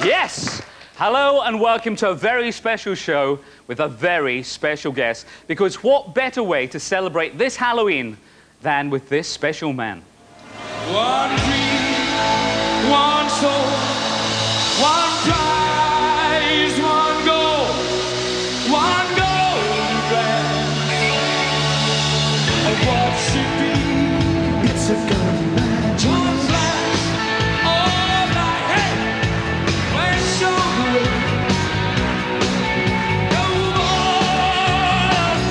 Yes! Hello and welcome to a very special show with a very special guest. Because what better way to celebrate this Halloween than with this special man? One dream, one soul, one prize, one goal, one golden glance. And what should be? It's a golden magic. One flash, all night, hey, we're so good. No more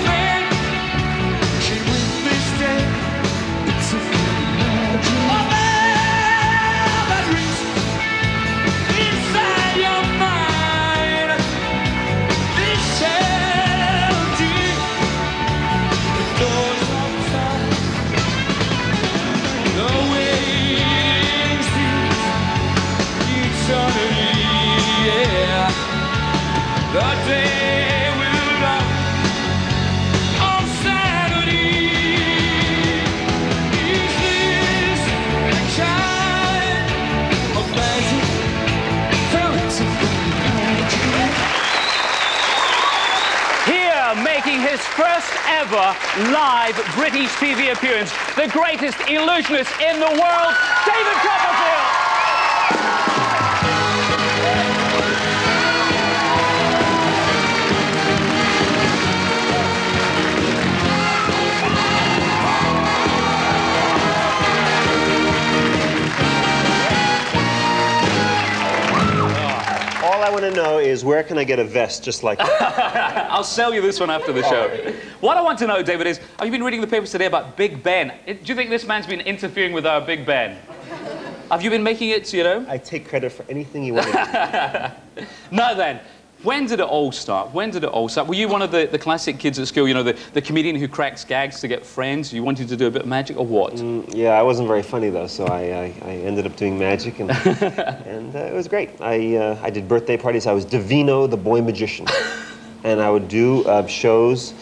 man can win this day. It's a golden magic. The day will come on Saturday. Is this the kind of magic? Here, making his first ever live British TV appearance, the greatest illusionist in the world, David Copperfield! All I want to know is where can I get a vest just like that? I'll sell you this one after the show. What I want to know, David, is have you been reading the papers today about Big Ben? Do you think this man's been interfering with our Big Ben? Have you been making it, you know? I take credit for anything you want to do. Now then, when did it all start? When did it all start? Were you one of the classic kids at school, you know, the comedian who cracks gags to get friends? You wanted to do a bit of magic or what? Yeah, I wasn't very funny though, so I ended up doing magic, and it was great. I did birthday parties. I was Divino, the boy magician, and I would do shows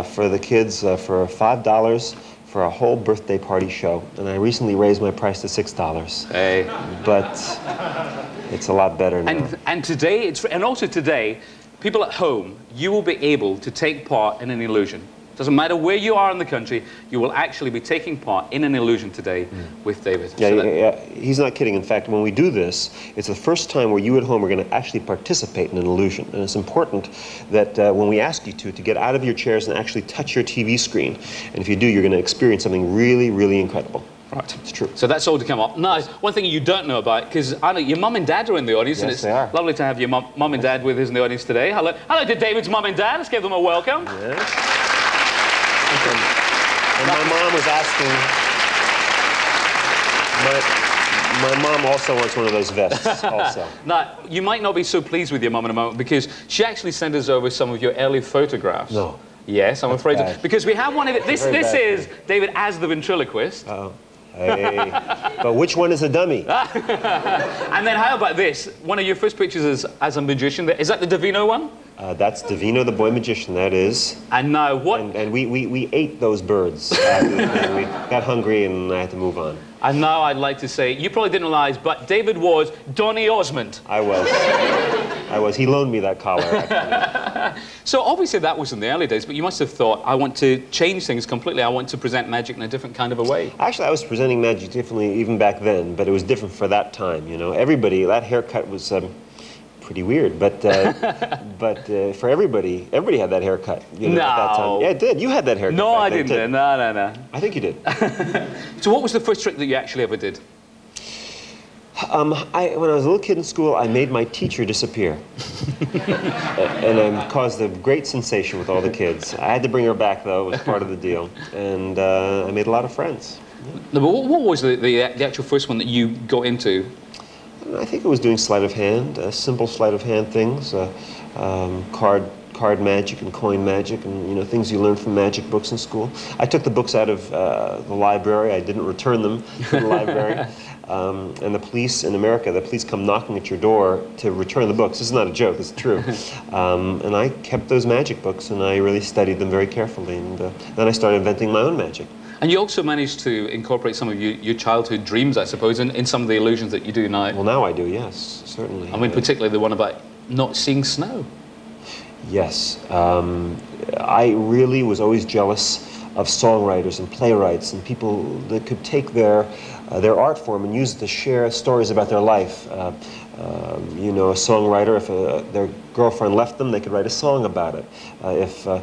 for the kids for $5 for a whole birthday party show. And I recently raised my price to $6. Hey. But it's a lot better now. And today, and also today, people at home, you will be able to take part in an illusion. Doesn't matter where you are in the country, you will actually be taking part in an illusion today with David. Yeah, so yeah, he's not kidding. In fact, when we do this, it's the first time where you at home are going to actually participate in an illusion. And it's important that when we ask you to get out of your chairs and actually touch your TV screen. And if you do, you're going to experience something really, really incredible. Right. It's true. So that's all to come up. Now, one thing you don't know about, because I know your mum and dad are in the audience, and it's lovely to have your mum and dad with us in the audience today. Hello to David's mum and dad. Let's give them a welcome. Yes. And my mom was asking, my mom also wants one of those vests also. Now, you might not be so pleased with your mum in a moment, because she actually sent us over some of your early photographs. No. Yes, I'm afraid bad. because we have one of it. This is David as the ventriloquist. Oh. Hey. But which one is a dummy? And then how about this? One of your first pictures as a magician. Is that the Divino one? That's Divino, the boy magician, that is. And now what? And we ate those birds. We got hungry and I had to move on. And now I'd like to say, you probably didn't realize, but David was Donny Osmond. I was. He loaned me that collar, actually. So obviously that was in the early days, but you must have thought, I want to change things completely. I want to present magic in a different kind of a way. Actually, I was presenting magic differently even back then, but it was different for that time, you know. That haircut was pretty weird, but for everybody had that haircut, you know, at that time. Yeah, it did. You had that haircut. No, I didn't. No. I think you did. So what was the first trick that you actually ever did? When I was a little kid in school, I made my teacher disappear. And I caused a great sensation with all the kids. I had to bring her back, though. It was part of the deal. And I made a lot of friends. No, but what was the actual first one that you got into? I think it was doing sleight of hand, simple sleight of hand things, card magic and coin magic, and, you know, things you learn from magic books in school. I took the books out of the library. I didn't return them to the library. And the police in America, the police come knocking at your door to return the books. This is not a joke, it's true. And I kept those magic books, and I really studied them very carefully. And then I started inventing my own magic. And you also managed to incorporate some of your childhood dreams, I suppose, in some of the illusions that you do now. Well, now I do, yes, certainly. I mean, particularly the one about not seeing snow. Yes. I really was always jealous of songwriters and playwrights and people that could take their art form and use it to share stories about their life. You know, a songwriter, if their girlfriend left them, they could write a song about it. If a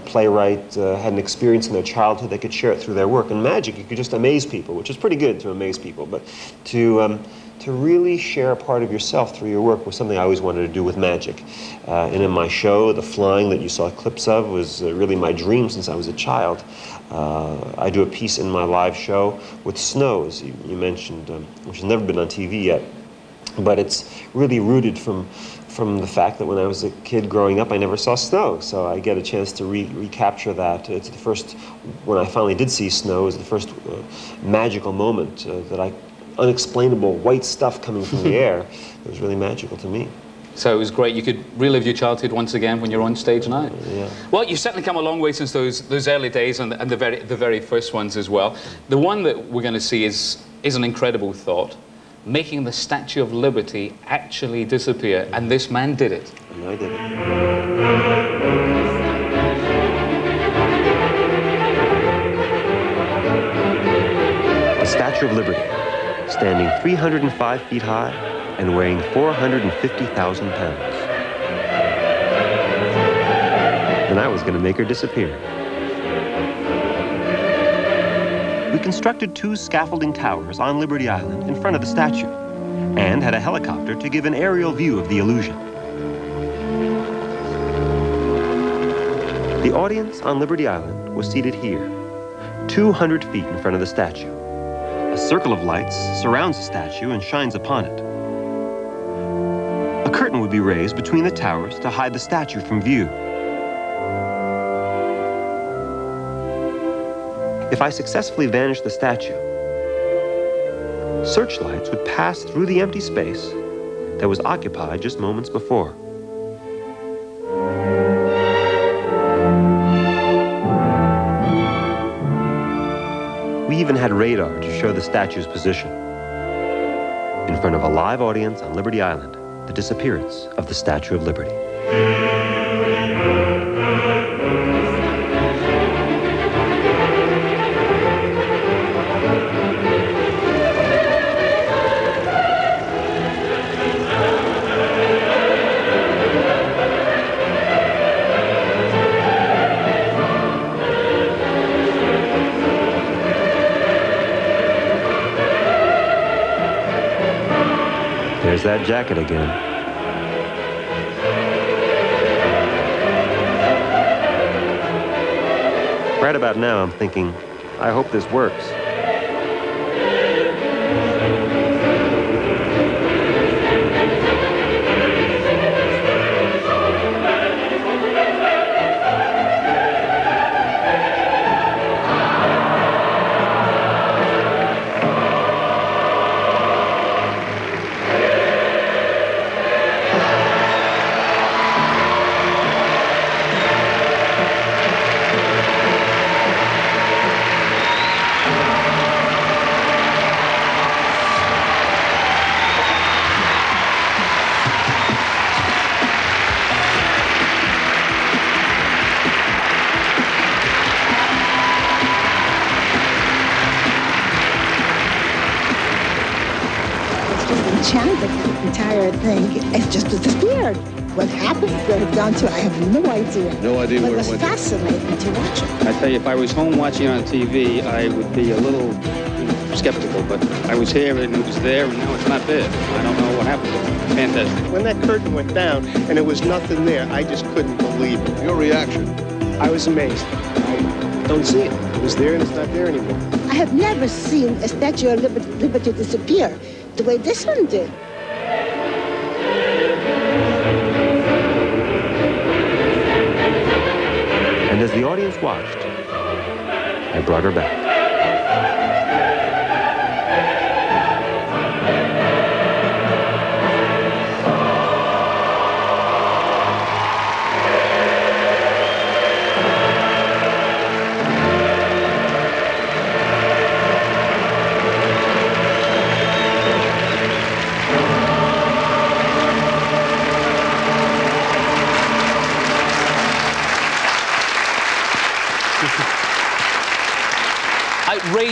playwright had an experience in their childhood, they could share it through their work. And magic, you could just amaze people, which is pretty good to amaze people. But to really share a part of yourself through your work was something I always wanted to do with magic. And in my show, the flying that you saw clips of was really my dream since I was a child. I do a piece in my live show with snow, as you mentioned, which has never been on TV yet. But it's really rooted from the fact that when I was a kid growing up, I never saw snow. So I get a chance to recapture that. It's the first, when I finally did see snow, it was the first magical moment that unexplainable white stuff coming from the air. It was really magical to me. So it was great. You could relive your childhood once again when you're on stage now. Yeah. Well, you've certainly come a long way since those early days and the very first ones as well. The one that we're going to see is an incredible thought. Making the Statue of Liberty actually disappear, and this man did it. And I did it. The Statue of Liberty, standing 305 feet high and weighing 450,000 pounds. And I was going to make her disappear. We constructed 2 scaffolding towers on Liberty Island in front of the statue and had a helicopter to give an aerial view of the illusion. The audience on Liberty Island was seated here, 200 feet in front of the statue. A circle of lights surrounds the statue and shines upon it. A curtain would be raised between the towers to hide the statue from view. If I successfully vanished the statue, searchlights would pass through the empty space that was occupied just moments before. We even had radar to show the statue's position. In front of a live audience on Liberty Island, the disappearance of the Statue of Liberty. There's that jacket again. Right about now, I'm thinking, I hope this works. The entire thing, it just disappeared. What happened, where it gone to, I have no idea. No idea but where it it was went. fascinating to watch it. I tell you, if I was home watching on TV, I would be a little skeptical, but I was here and it was there and now it's not there. I don't know what happened. Fantastic. When that curtain went down and there was nothing there, I just couldn't believe it. Your reaction? I was amazed. I don't see it. It was there and it's not there anymore. I have never seen a Statue of Liberty disappear the way this one did. And as the audience watched, I brought her back.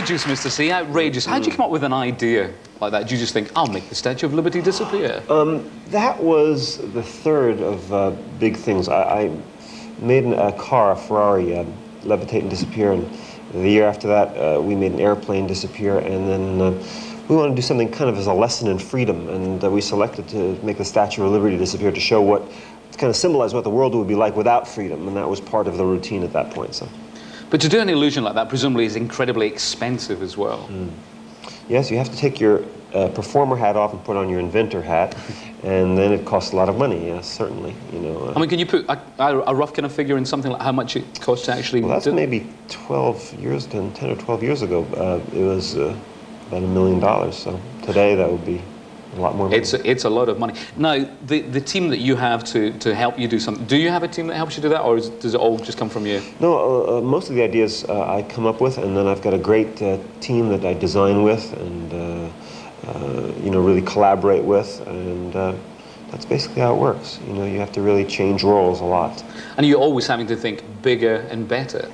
Outrageous, Mr. C, outrageous. How'd you come up with an idea like that? Did you just think, I'll make the Statue of Liberty disappear? That was the third of big things. I made a car, a Ferrari, levitate and disappear, and the year after that, we made an airplane disappear, and then we wanted to do something kind of as a lesson in freedom, and we selected to make the Statue of Liberty disappear to show what, to kind of symbolize what the world would be like without freedom, and that was part of the routine at that point. So. But to do an illusion like that presumably is incredibly expensive as well. Yes, you have to take your performer hat off and put on your inventor hat, and then it costs a lot of money. Yes, certainly. You know. I mean, can you put a rough kind of figure in something like how much it costs to actually? Well, that's maybe 10 or 12 years ago. It was about $1 million. So today that would be a lot more money. It's a lot of money. Now, the team that you have to help you do something, do you have a team that helps you do that, or does it all just come from you? No, most of the ideas I come up with, and then I've got a great team that I design with and you know, really collaborate with, and that's basically how it works. You know, you have to really change roles a lot. And you're always having to think bigger and better.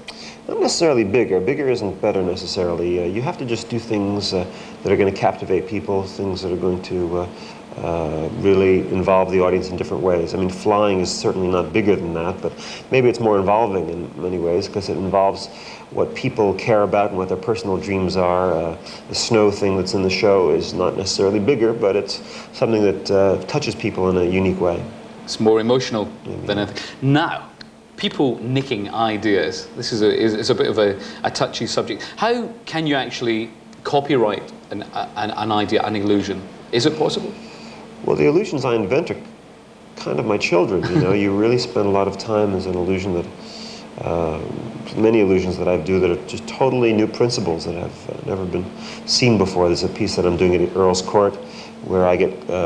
Not necessarily bigger. Bigger isn't better necessarily. You have to just do things that are going to captivate people, things that are going to really involve the audience in different ways. I mean, flying is certainly not bigger than that, but maybe it's more involving in many ways because it involves what people care about and what their personal dreams are. The snow thing that's in the show is not necessarily bigger, but it's something that touches people in a unique way. It's more emotional than anything. Now, people nicking ideas. This is a bit of a touchy subject. How can you actually copyright an idea, an illusion? Is it possible? Well, the illusions I invent are kind of my children. You know, you really spend a lot of time as an illusion that. Many illusions that I do that are just totally new principles that have never been seen before. There's a piece that I'm doing at Earl's Court where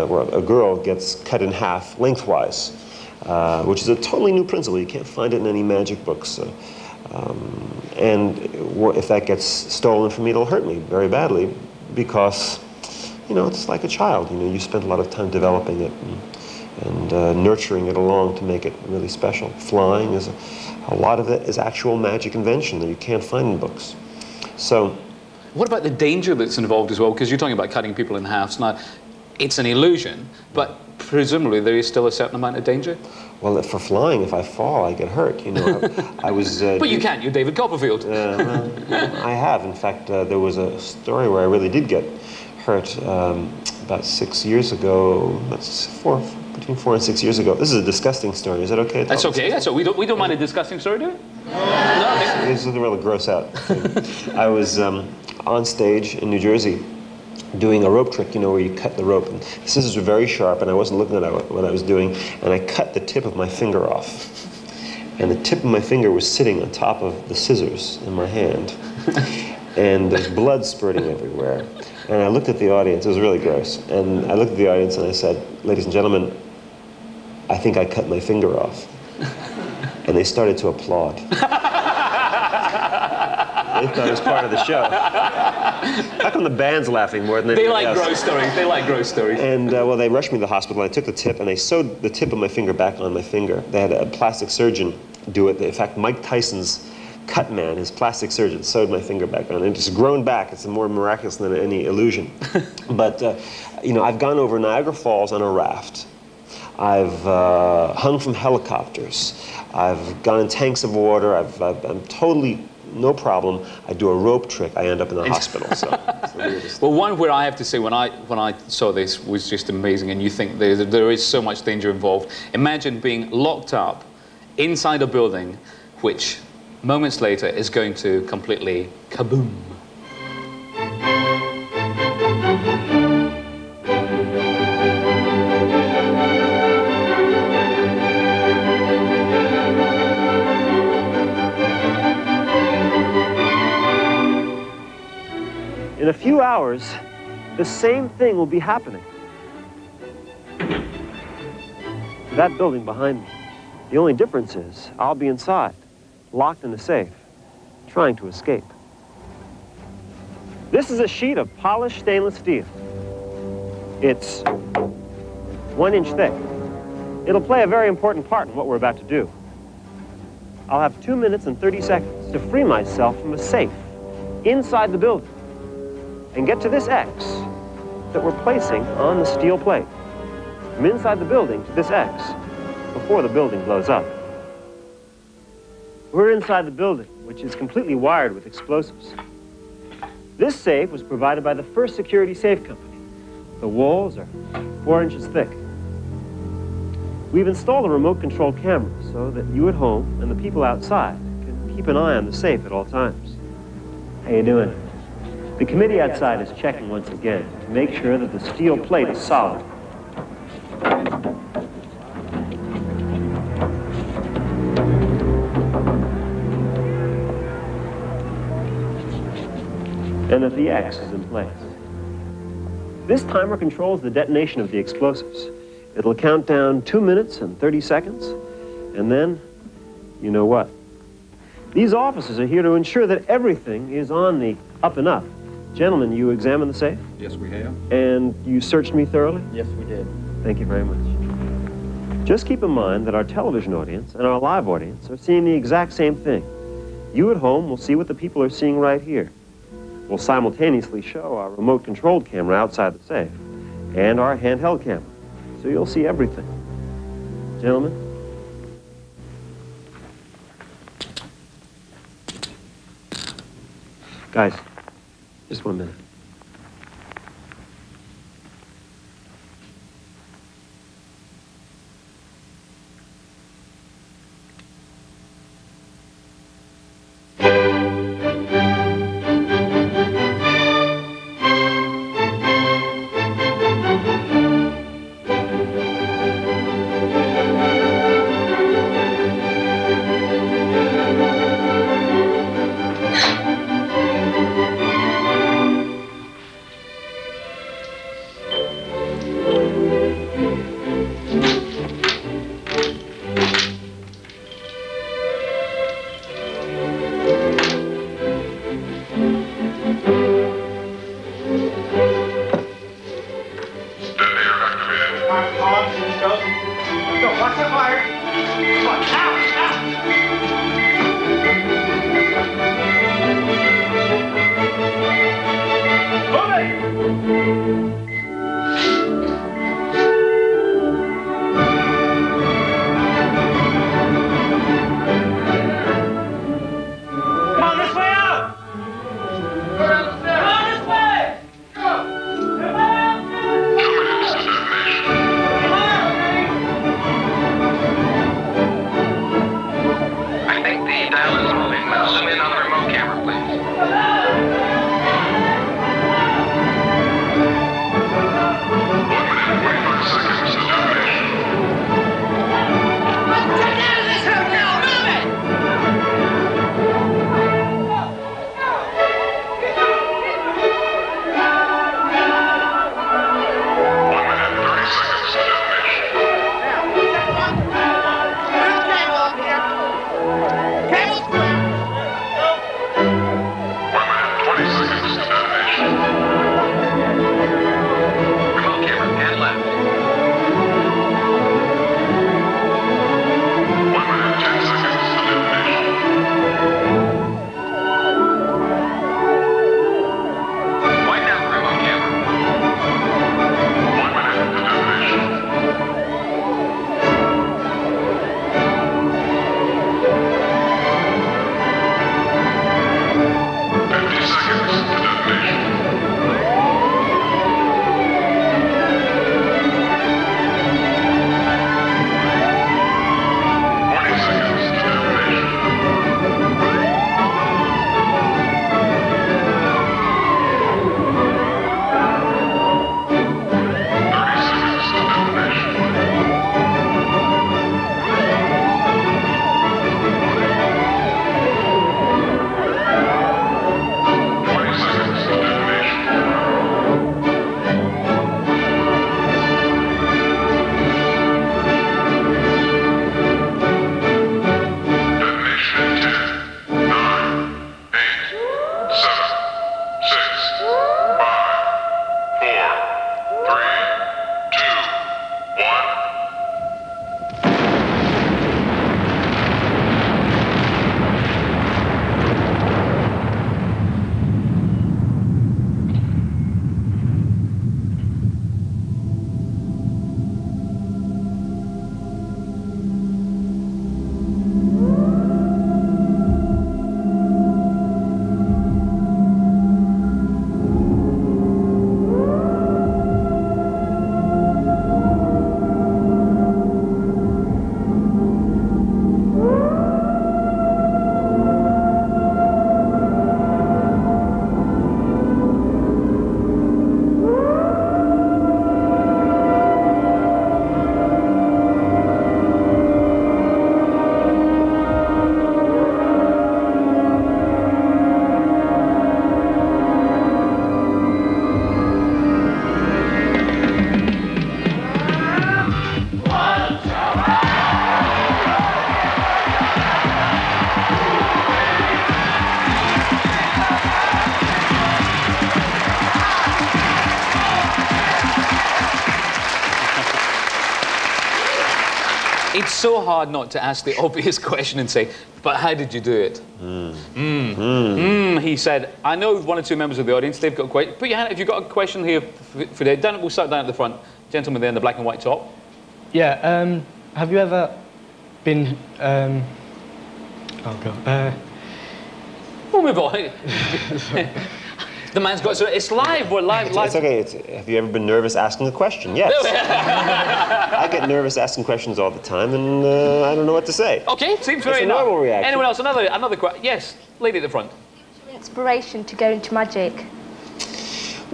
where a girl gets cut in half lengthwise, which is a totally new principle. You can't find it in any magic books. And if that gets stolen from me, it'll hurt me very badly because, you know, it's like a child. You know, you spend a lot of time developing it and nurturing it along to make it really special. Flying is a lot of it is actual magic invention that you can't find in books. So, what about the danger that's involved as well? Because you're talking about cutting people in halves. Now, it's an illusion, but presumably there is still a certain amount of danger. Well, for flying, if I fall, I get hurt. You know, I was. But you can't. You're David Copperfield. Well, I have. In fact, there was a story where I really did get hurt about 6 years ago. That's between 4 and 6 years ago. This is a disgusting story. Is that okay? That's okay. That's okay. We don't mind a disgusting story, do we? No. This is really gross out. I was on stage in New Jersey doing a rope trick, you know, where you cut the rope. And the scissors were very sharp, and I wasn't looking at what I was doing, and I cut the tip of my finger off. And the tip of my finger was sitting on top of the scissors in my hand. And there's blood spurting everywhere. And I looked at the audience. It was really gross. And I looked at the audience and I said, "Ladies and gentlemen, I think I cut my finger off." And they started to applaud. They thought it was part of the show. How come the band's laughing more than anything else? They like gross stories. They like gross stories. And, well, they rushed me to the hospital. I took the tip, and they sewed the tip of my finger back on my finger. They had a plastic surgeon do it. In fact, Mike Tyson's cut man, his plastic surgeon, sewed my finger back on. And it just grown back. It's more miraculous than any illusion. But, you know, I've gone over Niagara Falls on a raft. I've hung from helicopters. I've gone in tanks of water. I'm totally... no problem. I do a rope trick. I end up in the hospital. So it's the weirdest. Well, one where I have to say, when I saw this, was just amazing, and you think there is so much danger involved. Imagine being locked up inside a building, which moments later is going to completely kaboom. In a few hours, the same thing will be happening. To that building behind me. The only difference is I'll be inside, locked in a safe, trying to escape. This is a sheet of polished stainless steel. It's 1 inch thick. It'll play a very important part in what we're about to do. I'll have 2 minutes and 30 seconds to free myself from a safe inside the building and get to this X that we're placing on the steel plate. From inside the building to this X before the building blows up. We're inside the building, which is completely wired with explosives. This safe was provided by the First Security Safe Company. The walls are 4 inches thick. We've installed a remote control camera so that you at home and the people outside can keep an eye on the safe at all times. How you doing? The committee outside is checking once again to make sure that the steel plate is solid. And that the X is in place. This timer controls the detonation of the explosives. It'll count down 2 minutes and 30 seconds, and then, you know what? These officers are here to ensure that everything is on the up and up. Gentlemen, you examined the safe? Yes, we have. And you searched me thoroughly? Yes, we did. Thank you very much. Just keep in mind that our television audience and our live audience are seeing the exact same thing. You at home will see what the people are seeing right here. We'll simultaneously show our remote-controlled camera outside the safe and our handheld camera, so you'll see everything. Gentlemen? Guys, just 1 minute. It's so hard not to ask the obvious question and say, but how did you do it? He said, I know one or two members of the audience, they've got a question. Put your hand, if you've got a question here for Dave. We'll start down at the front. Gentleman there in the black and white top. Yeah, have you ever been, oh God, We'll move on. The man's got, so it's live, we're live. It's okay, have you ever been nervous asking a question? Yes. I get nervous asking questions all the time, and I don't know what to say. Okay, seems very It's a normal reaction. Anyone else? Another question? Yes, lady at the front. Inspiration to go into magic?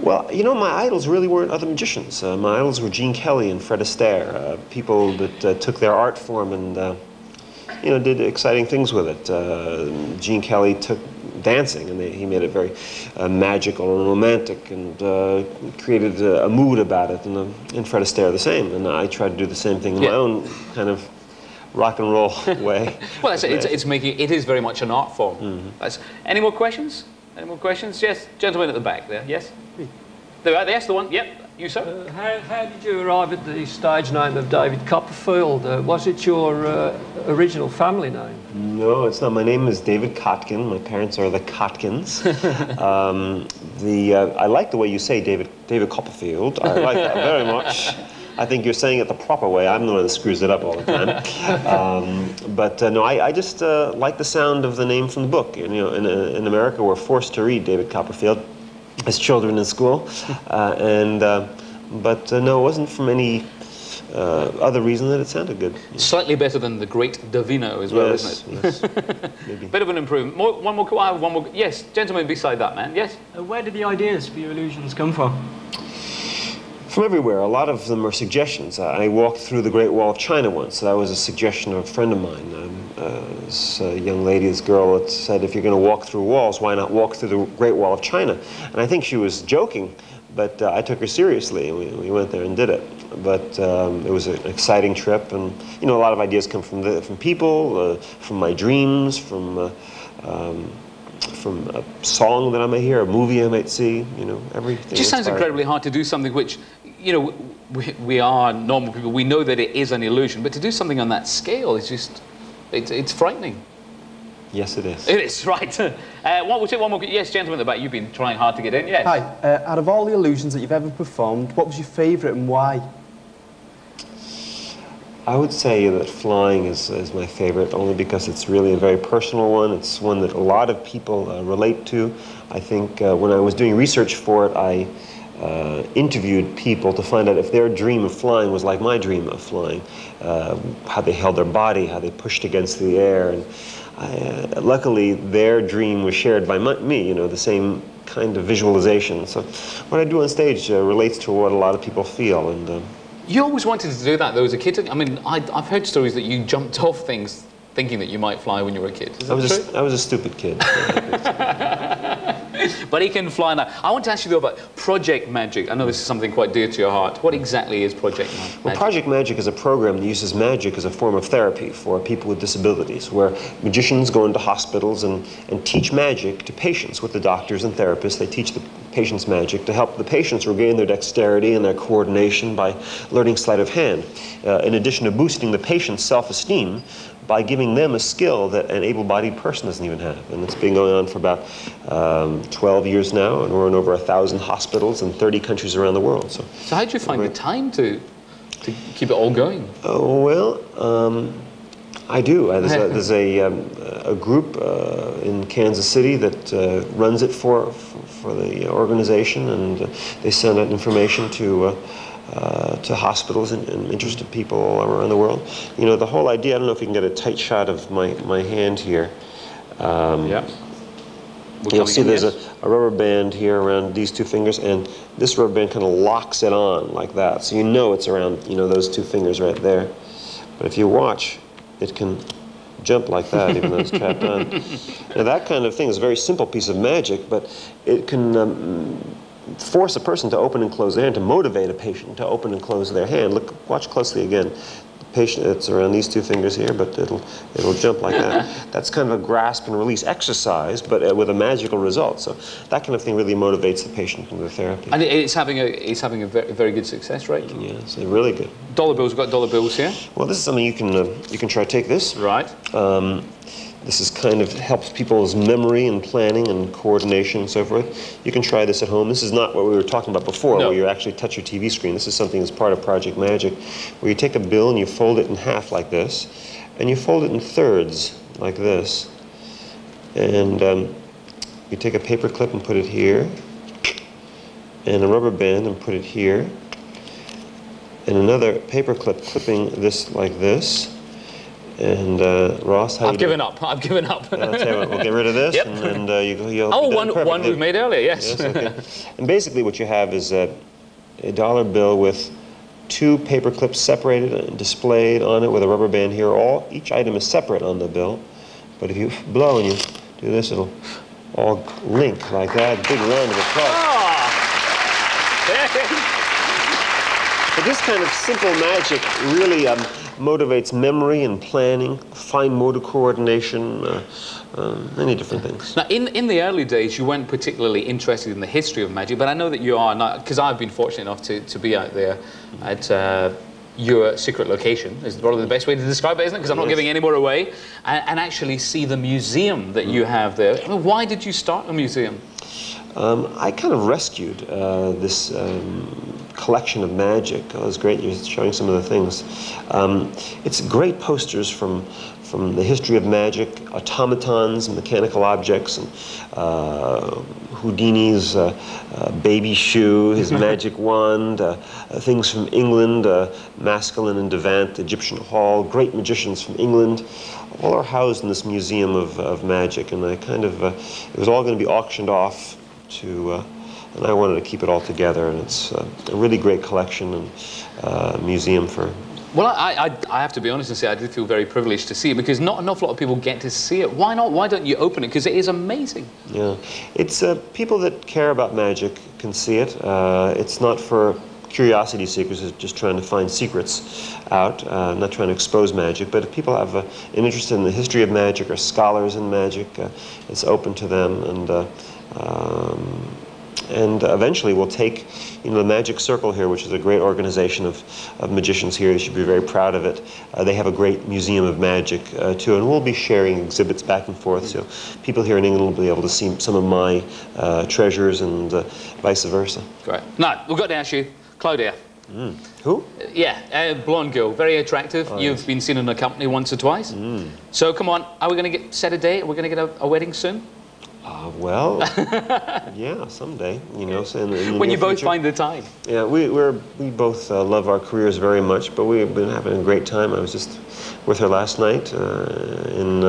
Well, you know, my idols really weren't other magicians. My idols were Gene Kelly and Fred Astaire, people that took their art form and, you know, did exciting things with it. Gene Kelly took dancing, and he made it very magical and romantic, and created a mood about it. And Fred Astaire the same. And I tried to do the same thing in my own kind of rock and roll way. Well, it is very much an art form. Any more questions? Any more questions? Yes, gentleman at the back there. Yes. Yes, the one. Yep. You, sir? How did you arrive at the stage name of David Copperfield? Was it your original family name? No, it's not. My name is David Kotkin. My parents are the Kotkins. I like the way you say David Copperfield. I like that very much. I think you're saying it the proper way. I'm the one that screws it up all the time. No, I just like the sound of the name from the book. And, you know, in America, we're forced to read David Copperfield as children in school, no, it wasn't from any other reason that it sounded good. Slightly better than the great Davino as well, yes, isn't it? Yes, maybe. Bit of an improvement. One more. Yes, gentleman beside that man. Yes. Where did the ideas for your illusions come from? From everywhere. A lot of them are suggestions. I walked through the Great Wall of China once. So that was a suggestion of a friend of mine. This young lady, this girl, that said, if you're going to walk through walls, why not walk through the Great Wall of China? And I think she was joking, but I took her seriously, and we went there and did it. But it was an exciting trip, and you know, a lot of ideas come from people, from my dreams, from a song that I may hear, a movie I might see, you know, everything. It just sounds incredibly hard to do something which, you know, we are normal people. We know that it is an illusion, but to do something on that scale is just, it's frightening. Yes, it is. It is, right. We'll take one more. Yes, gentleman at the back, you've been trying hard to get in, yes. Hi. Out of all the illusions that you've ever performed, what was your favourite and why? I would say that flying is my favorite, only because it's really a very personal one. It's one that a lot of people relate to. I think when I was doing research for it, I interviewed people to find out if their dream of flying was like my dream of flying, how they held their body, how they pushed against the air. And luckily, their dream was shared by me, you know, the same kind of visualization. So what I do on stage relates to what a lot of people feel. And you always wanted to do that, though, as a kid? I mean, I've heard stories that you jumped off things thinking that you might fly when you were a kid. Is that true? I was a stupid kid. But he can fly now. I want to ask you, though, about Project Magic. I know this is something quite dear to your heart. What exactly is Project Magic? Well, Project Magic is a program that uses magic as a form of therapy for people with disabilities, where magicians go into hospitals and teach magic to patients with the doctors and therapists. They teach the patients magic to help the patients regain their dexterity and their coordination by learning sleight of hand, in addition to boosting the patient's self-esteem by giving them a skill that an able-bodied person doesn't even have. And it's been going on for about 12 years now, and we're in over 1,000 hospitals in 30 countries around the world. So how do you find the time to keep it all going? Oh, well, I do. There's a group in Kansas City that runs it for the organization, and they send out information to hospitals and interested people all around the world. You know, the whole idea, I don't know if you can get a tight shot of my hand here. Yeah. You'll see there's a rubber band here around these two fingers, and this rubber band kind of locks it on like that. So you know it's around, you know, those two fingers right there. But if you watch, it can jump like that, even though it's trapped on. Now that kind of thing is a very simple piece of magic, but it can force a person to open and close their hand, to motivate a patient to open and close their hand. Look, watch closely again. The patient, it's around these two fingers here, but it'll jump like that. That's kind of a grasp and release exercise, but with a magical result. So that kind of thing really motivates the patient in the therapy. And it's having a very good success rate. Yeah, so really good. Dollar bills. We've got dollar bills here. Well, this is something you can try. Take this. Right. This is kind of helps people's memory and planning and coordination and so forth. You can try this at home. This is not what we were talking about before, where you actually touch your TV screen. This is something that's part of Project Magic, where you take a bill and you fold it in half like this, and you fold it in thirds like this. And you take a paper clip and put it here, and a rubber band and put it here, and another paper clip clipping this like this. And Ross, how I've given up. I've given up. I'll tell you what, we'll get rid of this, yep. and you'll oh, one we made earlier, yes. Yes, okay. And basically what you have is a dollar bill with two paper clips separated and displayed on it with a rubber band here. Each item is separate on the bill, but if you blow and you do this, it'll all link like that. Big round of applause. But this kind of simple magic really motivates memory and planning, fine motor coordination, many different things. Now, in the early days, you weren't particularly interested in the history of magic, but I know that you are now, because I've been fortunate enough to be out there at your secret location, is probably the best way to describe it, isn't it? Because I'm not giving any more away, and actually see the museum that you have there. I mean, why did you start a museum? I kind of rescued this collection of magic. Oh, it was great. You're showing some of the things. It's great posters from the history of magic, automatons, mechanical objects, and Houdini's baby shoe, his magic wand, things from England, Maskelyne and Devant, Egyptian Hall, great magicians from England. All are housed in this museum of magic, and I kind of, it was all going to be auctioned off to, and I wanted to keep it all together, and it's a really great collection and museum for. Well, I have to be honest and say I did feel very privileged to see it, because not an awful lot of people get to see it. Why not? Why don't you open it? Because it is amazing. Yeah, it's people that care about magic can see it. It's not for curiosity seekers, it's just trying to find secrets out, not trying to expose magic. But if people have an interest in the history of magic or scholars in magic, it's open to them. And eventually we'll take, the Magic Circle here, which is a great organization of magicians here. You should be very proud of it. They have a great museum of magic too, and we'll be sharing exhibits back and forth. So people here in England will be able to see some of my treasures and vice versa. Great. Now, we've got to ask you, Claudia. Who? Yeah, blonde girl, very attractive. Oh, You've been seen in a company once or twice. So come on, are we going to set a date? Are we going to get a wedding soon? Well, yeah, someday, So in the when you both future. find the time. Yeah, we both love our careers very much, but we've been having a great time. I was just with her last night in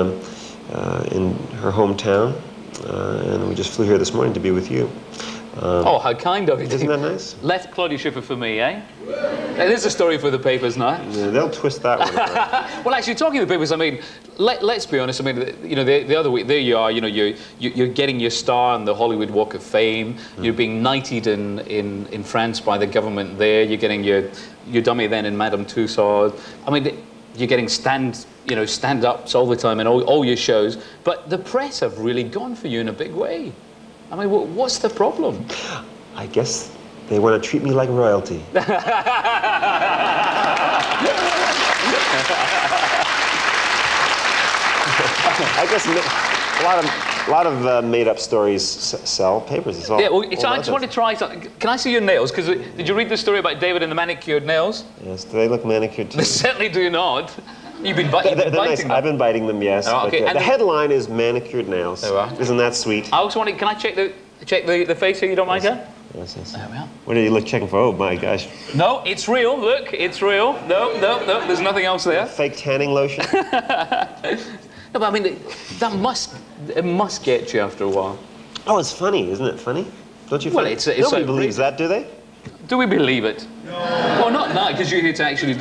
her hometown, and we just flew here this morning to be with you. Oh, how kind of you. Isn't that nice? Left Claudia Schiffer for me, eh? It is a story for the papers now. Yeah, they'll twist that one around. Well, actually, talking to the papers, I mean, let's be honest. I mean, the other week, there you are. You're getting your star on the Hollywood Walk of Fame. You're being knighted in France by the government there. You're getting your dummy then in Madame Tussauds. I mean, you're getting stand-ups all the time in all your shows. But the press have really gone for you in a big way. I mean, what's the problem? I guess they want to treat me like royalty. I guess a lot of made-up stories sell papers. It's all. Yeah, well, I just want to try something. Can I see your nails? Because did you read the story about David and the manicured nails? Yes, do they look manicured too? They certainly do not. You've been biting nice. them. I've been biting them, yes. Oh, okay. But, the headline is manicured nails. There we are. Isn't that sweet? I also want to. Can I check the face here? You don't mind, huh? Yes, yes. There we are. What are you checking for? Oh my gosh. No, it's real. Look, it's real. No. There's nothing else there. Fake tanning lotion. No, but I mean, it must get you after a while. Oh, it's funny, isn't it? Funny? Don't you? Well, find it's nobody believes that, do they? Do we believe it? No. Well, not now, because you're here to actually,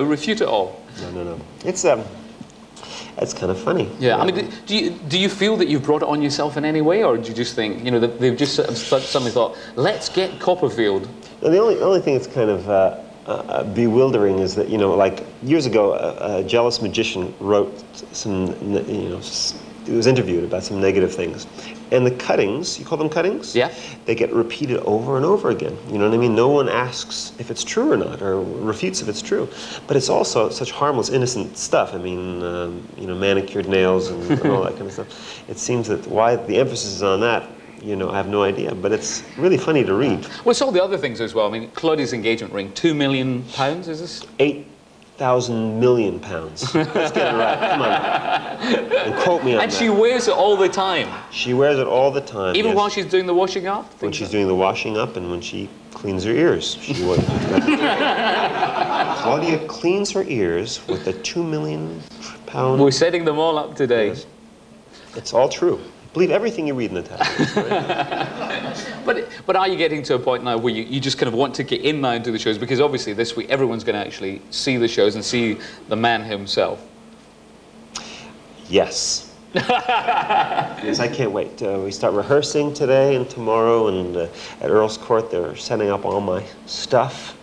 refute it all. No. It's kind of funny. Yeah. I mean, do you feel that you've brought it on yourself in any way, or do you just think, they've just suddenly thought, let's get Copperfield? And the only thing that's kind of bewildering is that, you know, like years ago, a jealous magician wrote some, you know, he was interviewed about some negative things. And the cuttings, you call them cuttings? Yeah. They get repeated over and over again. You know what I mean? No one asks if it's true or not, or refutes if it's true. But it's also such harmless, innocent stuff. I mean, you know, manicured nails and all that kind of stuff. It seems that why the emphasis is on that, you know, I have no idea. But it's really funny to read. Well, it's all the other things as well. I mean, Claudia's engagement ring, £2 million, is this? 8,000 million pounds. Let's get it right. Come on. And quote me on that. And she wears it all the time. She wears it all the time. Even yes. while she's doing the washing up? When she's doing the washing up and when she cleans her ears. She wears Claudia cleans her ears with a 2 million pound... We're setting them all up today. Yes. It's all true. Believe everything you read in the tabloids. Right? But are you getting to a point now where you just kind of want to get in now into the shows? Because obviously this week everyone's going to actually see the shows and see the man himself. Yes. Yes, I can't wait. We start rehearsing today and tomorrow, and at Earl's Court they're setting up all my stuff.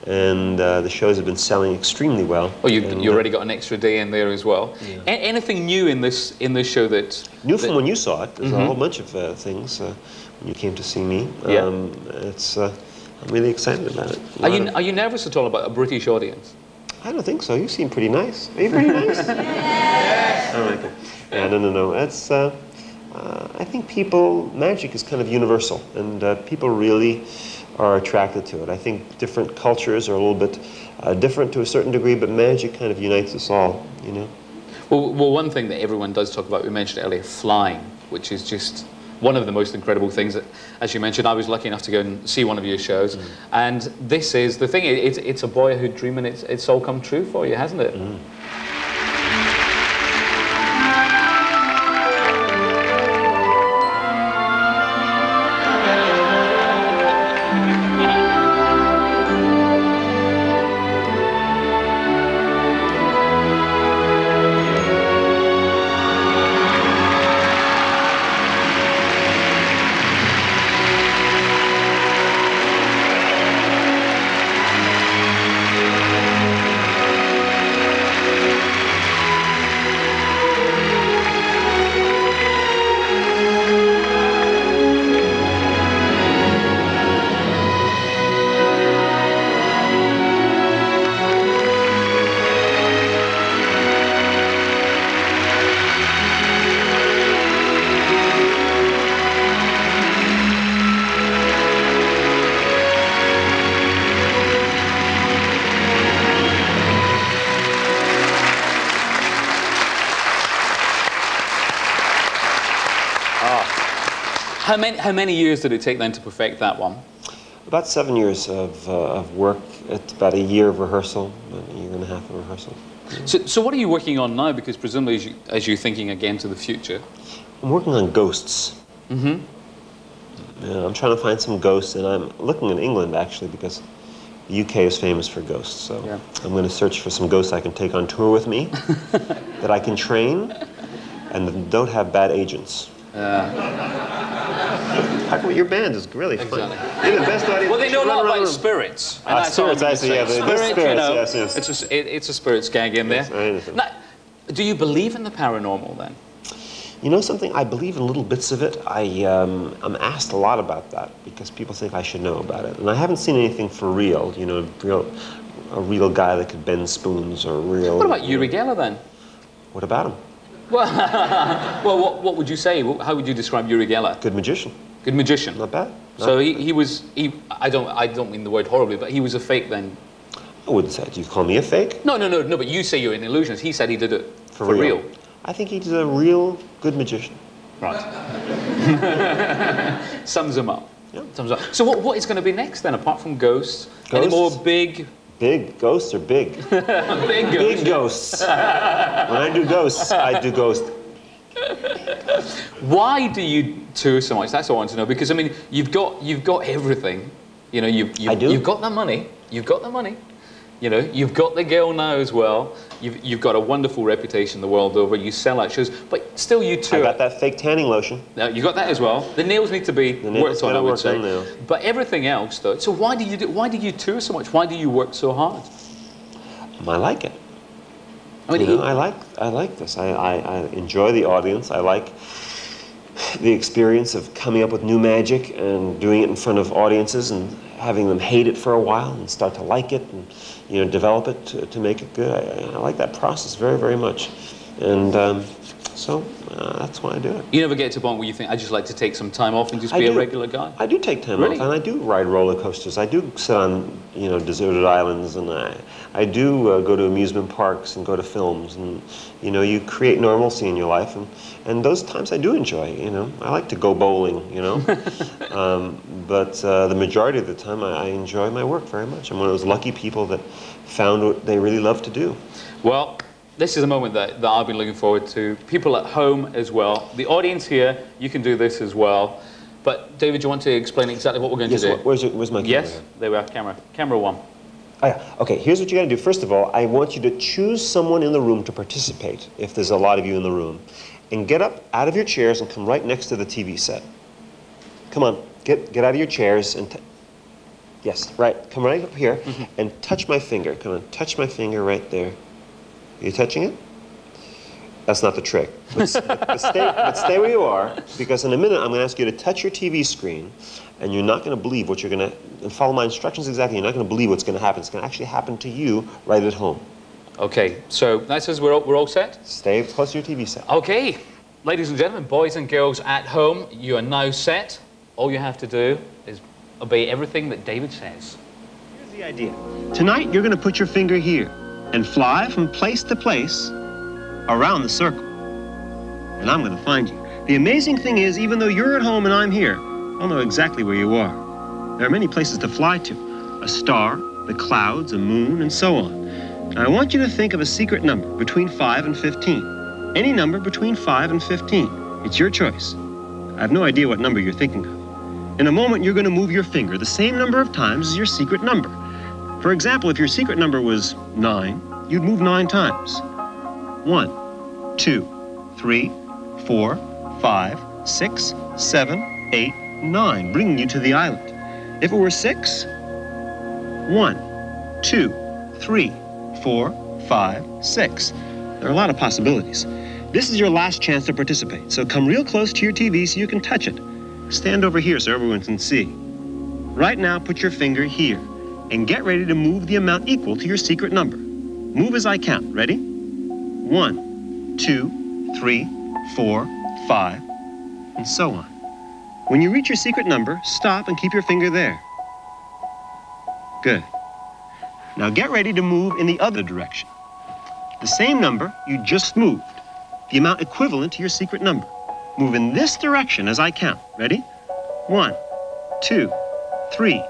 And the shows have been selling extremely well. Oh, you already got an extra day in there as well. Yeah. Anything new in this show that... New from when you saw it. There's a whole bunch of things when you came to see me. Yeah. I'm really excited about it. Are you nervous at all about a British audience? I don't think so. You seem pretty nice. Are you pretty nice? Yes! Oh, okay. Yeah, no. It's, I think magic is kind of universal, and people really are attracted to it. I think different cultures are a little bit different to a certain degree, but magic kind of unites us all, you know? Well, one thing that everyone does talk about, we mentioned earlier, flying, which is just one of the most incredible things that, as you mentioned, I was lucky enough to go and see one of your shows. And this is, the thing, it's a boyhood dream, and it's all come true for you, hasn't it? How many years did it take then to perfect that one? About 7 years of work. It's about a year of rehearsal, about a year and a half of rehearsal. So what are you working on now? Because presumably as you're thinking again to the future. I'm working on ghosts. Yeah, I'm trying to find some ghosts, and I'm looking in England actually, because the UK is famous for ghosts. So I'm going to search for some ghosts I can take on tour with me, that I can train, and that don't have bad agents. Your band is really fun. You're the best audience. Well, they know a lot about spirits. Spirits, I see. Yeah, spirits, you know, yes. It's a spirits gag in there. Yes, now, do you believe in the paranormal then? You know something? I believe in little bits of it. I'm asked a lot about that because people think I should know about it, and I haven't seen anything for real. You know, a real guy that could bend spoons, or real. What about Uri Geller then? What about him? Well, what would you say? How would you describe Uri Geller? Good magician. Good magician. Not bad. So he was. I don't mean the word horribly, but he was a fake then. I wouldn't say it. Do you call me a fake? No. But you say you're an illusionist. He said he did it for real. I think he's a real good magician. Right. Sums him up. Yeah. Sums up. So what is going to be next then, apart from ghosts? Any more big? Big ghosts are big. Big ghosts. Big ghosts. When I do ghosts, I do ghosts. Why do you tour so much? That's what I want to know. Because I mean, you've got everything. You know, you've got the money. You've got the money. You know, you've got the girl now as well. You've got a wonderful reputation the world over. You sell out shows, but still you tour. I got that fake tanning lotion. Now, you got that as well. The nails need to be worked on, I would say. But everything else, though. So why do you tour so much? Why do you work so hard? I like it. I mean, I like this. I enjoy the audience. I like the experience of coming up with new magic and doing it in front of audiences and having them hate it for a while and start to like it and, you know, develop it to make it good. I like that process very, very much. And so that's why I do it. You never get to a point where you think, I just like to take some time off and just be a regular guy? I do take time off, and I do ride roller coasters. I do sit on, you know, deserted islands, and I do go to amusement parks and go to films, and, you know, you create normalcy in your life, and those times I do enjoy, you know. I like to go bowling, you know. But the majority of the time I enjoy my work very much. I'm one of those lucky people that found what they really love to do. Well, this is a moment that I've been looking forward to. People at home as well. The audience here, you can do this as well. But David, do you want to explain exactly what we're going to do? Where's my camera? Yes, there we are, camera one. Oh, yeah. Okay, here's what you got to do. First of all, I want you to choose someone in the room to participate, if there's a lot of you in the room. And get up out of your chairs and come right next to the TV set. Come on, get out of your chairs and... Yes, right. Come right up here and touch my finger. Come on, touch my finger right there. Are you touching it? That's not the trick. But stay where you are, because in a minute I'm going to ask you to touch your TV screen, and you're not going to believe what you're going to... And follow my instructions exactly. You're not going to believe what's going to happen. It's going to actually happen to you right at home. Okay, so that says we're all set? Stay close to your TV set. Okay, ladies and gentlemen, boys and girls at home, you are now set. All you have to do is obey everything that David says. Here's the idea. Tonight you're going to put your finger here and fly from place to place around the circle. And I'm going to find you. The amazing thing is, even though you're at home and I'm here, I'll know exactly where you are. There are many places to fly to. A star, the clouds, a moon, and so on. Now, I want you to think of a secret number between 5 and 15. Any number between 5 and 15. It's your choice. I have no idea what number you're thinking of. In a moment, you're going to move your finger the same number of times as your secret number. For example, if your secret number was 9, you'd move 9 times. 1, 2, 3, 4, 5, 6, 7, 8, 9, bringing you to the island. If it were 6, 1, 2, 3, 4, 5, 6. There are a lot of possibilities. This is your last chance to participate, so come real close to your TV so you can touch it. Stand over here so everyone can see. Right now, put your finger here and get ready to move the amount equal to your secret number. Move as I count. Ready? 1, 2, 3, 4, 5, and so on. When you reach your secret number, stop and keep your finger there. Good. Now get ready to move in the other direction. The same number you just moved, the amount equivalent to your secret number. Move in this direction as I count. Ready? 1, 2, 3,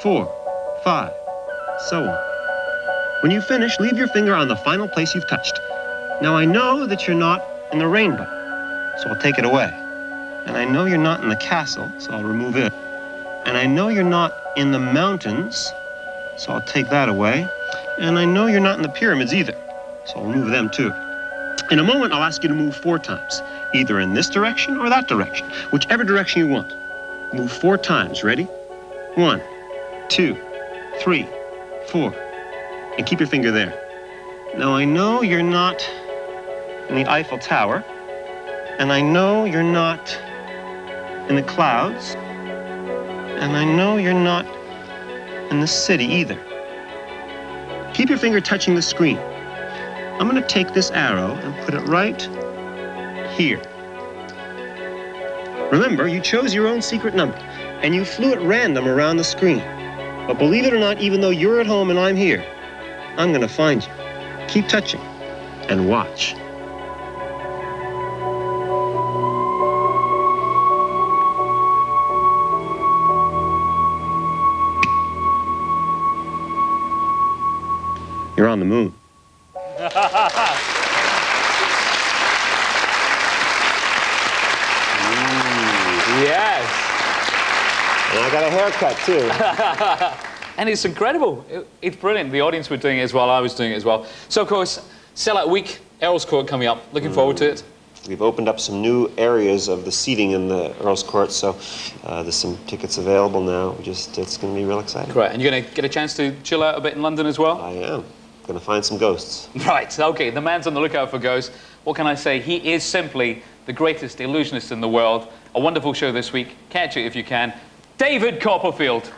4, 5, so on. When you finish, leave your finger on the final place you've touched. Now I know that you're not in the rainbow, so I'll take it away. And I know you're not in the castle, so I'll remove it. And I know you're not in the mountains, so I'll take that away. And I know you're not in the pyramids either, so I'll remove them too. In a moment, I'll ask you to move 4 times, either in this direction or that direction, whichever direction you want. Move 4 times. Ready? 1, 2, 3, 4. And keep your finger there. Now, I know you're not in the Eiffel Tower, and I know you're not in the clouds, and I know you're not in the city either. Keep your finger touching the screen. I'm going to take this arrow and put it right here. Remember, you chose your own secret number, and you flew at random around the screen. But believe it or not, even though you're at home and I'm here, I'm going to find you. Keep touching and watch. You're on the moon. Yes. And I got a haircut, too. And it's incredible. It's brilliant. The audience were doing it as well. I was doing it as well. So, of course, sellout week, Earl's Court coming up. Looking forward to it. We've opened up some new areas of the seating in the Earl's Court, so there's some tickets available now. It's going to be real exciting. Right, and you're going to get a chance to chill out a bit in London as well? I am. Going to find some ghosts. Right, okay, the man's on the lookout for ghosts. What can I say? He is simply the greatest illusionist in the world. A wonderful show this week. Catch it if you can. David Copperfield.